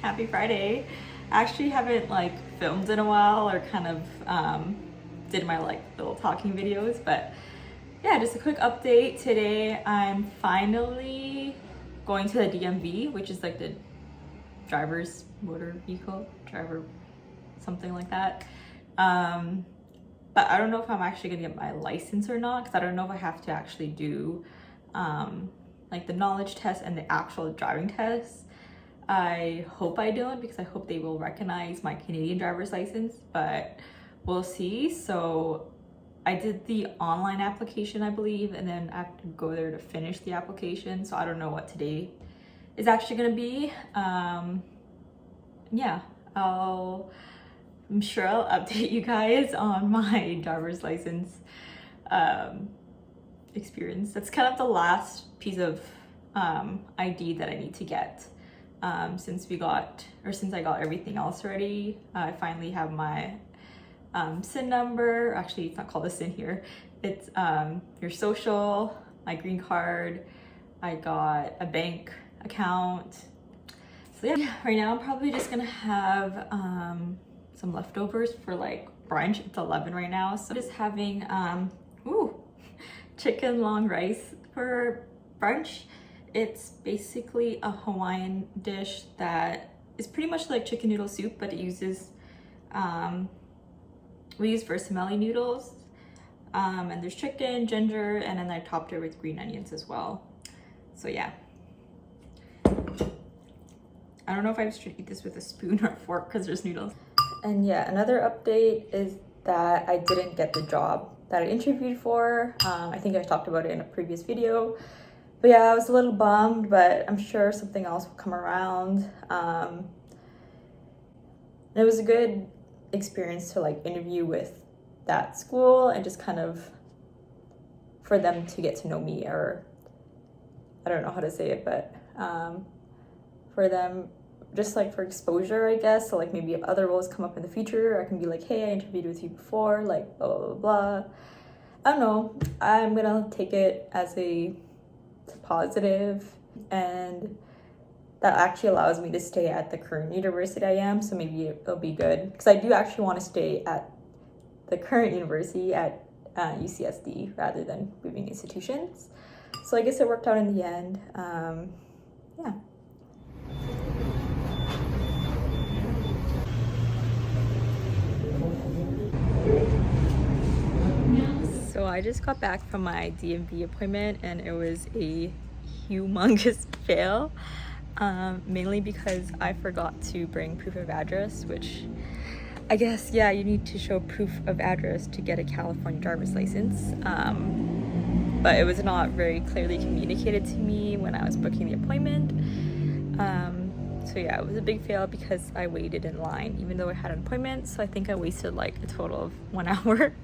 Happy Friday. I actually haven't like filmed in a while or kind of did my like little talking videos, but yeah, just a quick update. Today I'm finally going to the DMV, which is like the driver's motor vehicle, driver, something like that. But I don't know if I'm actually gonna get my license or not, because I don't know if I have to actually do like the knowledge test and the actual driving test. I hope I don't, because I hope they will recognize my Canadian driver's license, but we'll see. So I did the online application, I believe, and then I have to go there to finish the application. So I don't know what today is actually gonna be. Yeah, I'm sure I'll update you guys on my driver's license experience. That's kind of the last piece of ID that I need to get. Since I got everything else already. I finally have my SIN number. Actually, it's not called a SIN here. It's your social, my green card. I got a bank account. So yeah, right now I'm probably just gonna have some leftovers for like brunch. It's 11 right now, so just having chicken long rice for brunch. It's basically a Hawaiian dish that is pretty much like chicken noodle soup, but it uses, we use vermicelli noodles, and there's chicken, ginger, and then I topped it with green onions as well. So yeah. I don't know if I should eat this with a spoon or a fork because there's noodles. And yeah, another update is that I didn't get the job that I interviewed for. I think I talked about it in a previous video. But yeah, I was a little bummed, but I'm sure something else will come around. It was a good experience to like interview with that school and just kind of for them to get to know me, or I don't know how to say it, but for them, just like for exposure, I guess. So like maybe if other roles come up in the future, I can be like, hey, I interviewed with you before, like blah, blah, blah. I don't know. I'm gonna take it as a positive, and that actually allows me to stay at the current university I am, so maybe it'll be good, because I do actually want to stay at the current university at UCSD rather than moving institutions. So I guess it worked out in the end. Yeah. So I just got back from my DMV appointment and it was a humongous fail, mainly because I forgot to bring proof of address, which I guess, yeah, you need to show proof of address to get a California driver's license, but it was not very clearly communicated to me when I was booking the appointment. So yeah, it was a big fail because I waited in line even though I had an appointment. So I think I wasted like a total of 1 hour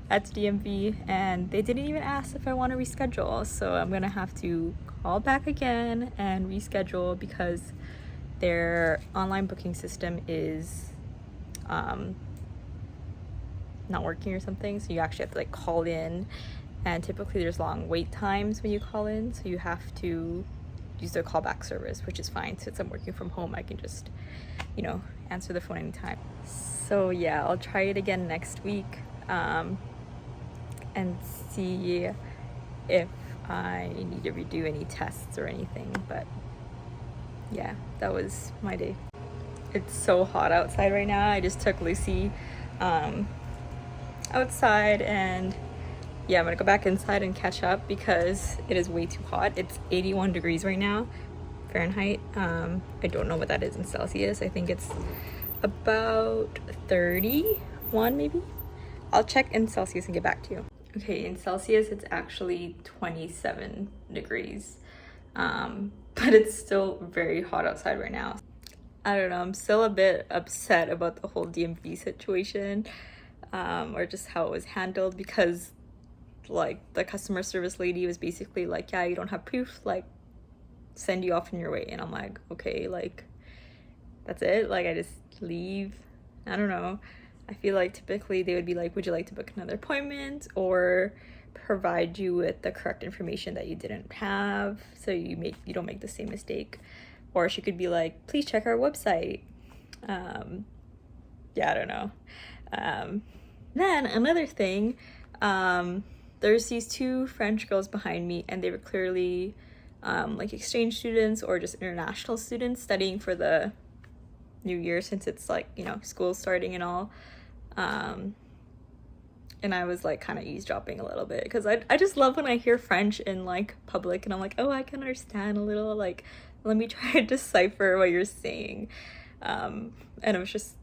at DMV, and they didn't even ask if I want to reschedule. So I'm gonna have to call back again and reschedule because their online booking system is not working or something. So you actually have to like call in, and typically there's long wait times when you call in, so you have to use their callback service, which is fine. Since I'm working from home, I can just, you know, answer the phone anytime. So yeah, I'll try it again next week and see if I need to redo any tests or anything. But yeah, that was my day. It's so hot outside right now. I just took Lucy outside, and yeah, I'm gonna go back inside and catch up because it is way too hot. It's 81 degrees right now, Fahrenheit. I don't know what that is in Celsius. I think it's about 31 maybe. I'll check in Celsius and get back to you. Okay, in Celsius it's actually 27 degrees, but it's still very hot outside right now. I don't know, I'm still a bit upset about the whole DMV situation, or just how it was handled, because like the customer service lady was basically like, yeah, you don't have proof, like send you off on your way. And I'm like, okay, like that's it, like I just leave? I don't know. I feel like typically they would be like, would you like to book another appointment, or provide you with the correct information that you didn't have, so you don't make the same mistake. Or she could be like, please check our website. Yeah, I don't know. Then another thing, there's these two French girls behind me, and they were clearly like exchange students or just international students studying for the new year, since it's like, you know, school starting and all. And I was like kind of eavesdropping a little bit because I just love when I hear French in like public and I'm like, oh, I can understand a little, like, let me try to decipher what you're saying. And it was just,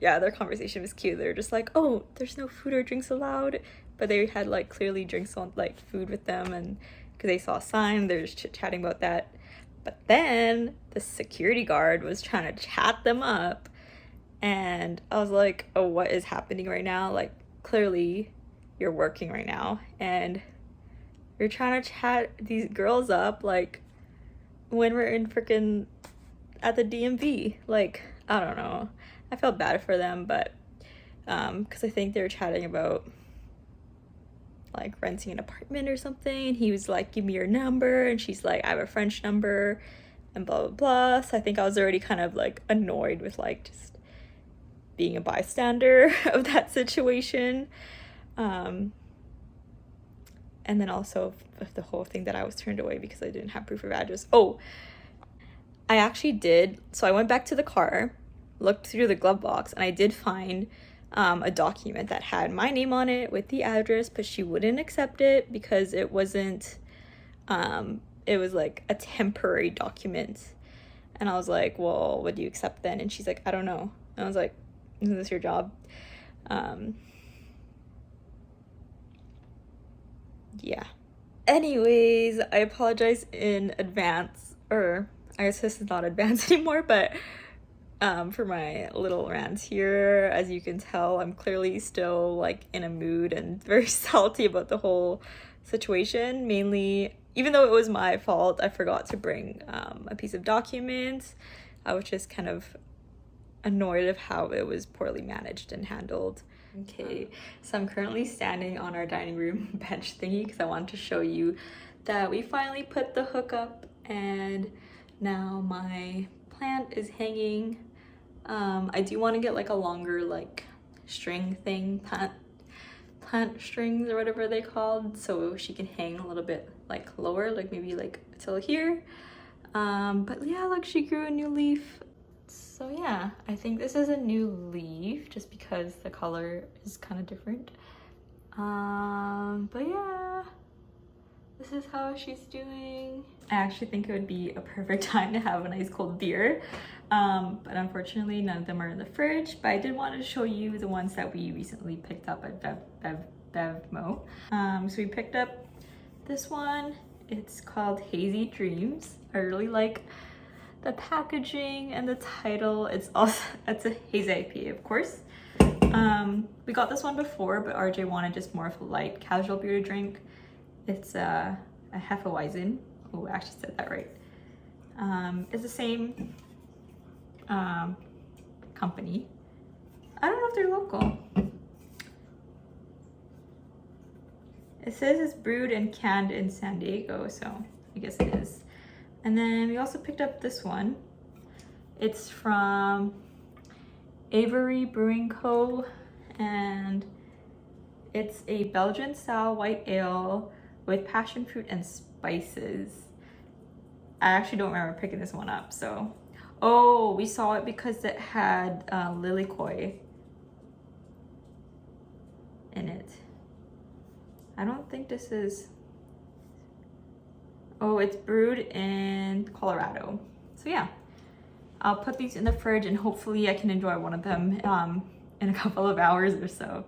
yeah, their conversation was cute. They're just like, oh, there's no food or drinks allowed, but they had like clearly drinks on, like food with them, and because they saw a sign, they're just chit-chatting about that. But then the security guard was trying to chat them up, and I was like, oh, what is happening right now? Like, clearly you're working right now and you're trying to chat these girls up like when we're in freaking at the DMV. Like, I don't know, I felt bad for them, but because I think they were chatting about like renting an apartment or something, and he was like, give me your number, and she's like, I have a French number, and blah blah blah. So I think I was already kind of like annoyed with like just being a bystander of that situation, and then also the whole thing that I was turned away because I didn't have proof of address. Oh, I actually did. So I went back to the car, looked through the glove box, and I did find a document that had my name on it with the address, but she wouldn't accept it because it wasn't, it was like a temporary document. And I was like, well, what do you accept then? And she's like, I don't know. And I was like, isn't this your job? Yeah. Anyways, I apologize in advance, or I guess this is not advance anymore, but for my little rant here. As you can tell, I'm clearly still like in a mood and very salty about the whole situation. Mainly, even though it was my fault, I forgot to bring a piece of document. I was just kind of annoyed of how it was poorly managed and handled. Okay, so I'm currently standing on our dining room bench thingy because I wanted to show you that we finally put the hook up, and now my plant is hanging. I do want to get like a longer like string thing, plant strings or whatever they called, so she can hang a little bit like lower, like maybe like till here. But yeah, look, she grew a new leaf. So yeah, I think this is a new leaf just because the color is kind of different. But yeah, this is how she's doing. I actually think it would be a perfect time to have a nice cold beer. But unfortunately none of them are in the fridge, but I did want to show you the ones that we recently picked up at Bevmo. So we picked up this one. It's called Hazy Dreams. I really like the packaging and the title. It's a hazy IPA, of course. We got this one before, but RJ wanted just more of a light casual beer to drink. It's a Hefeweizen. Oh, I actually said that right. It's the same company. I don't know if they're local. It says it's brewed and canned in San Diego, so I guess it is. And then we also picked up this one. It's from Avery Brewing Co. And it's a Belgian style white ale with passion fruit and spices. I actually don't remember picking this one up, so. Oh, we saw it because it had lilikoi in it. I don't think this is. Oh, it's brewed in Colorado. So yeah, I'll put these in the fridge and hopefully I can enjoy one of them in a couple of hours or so.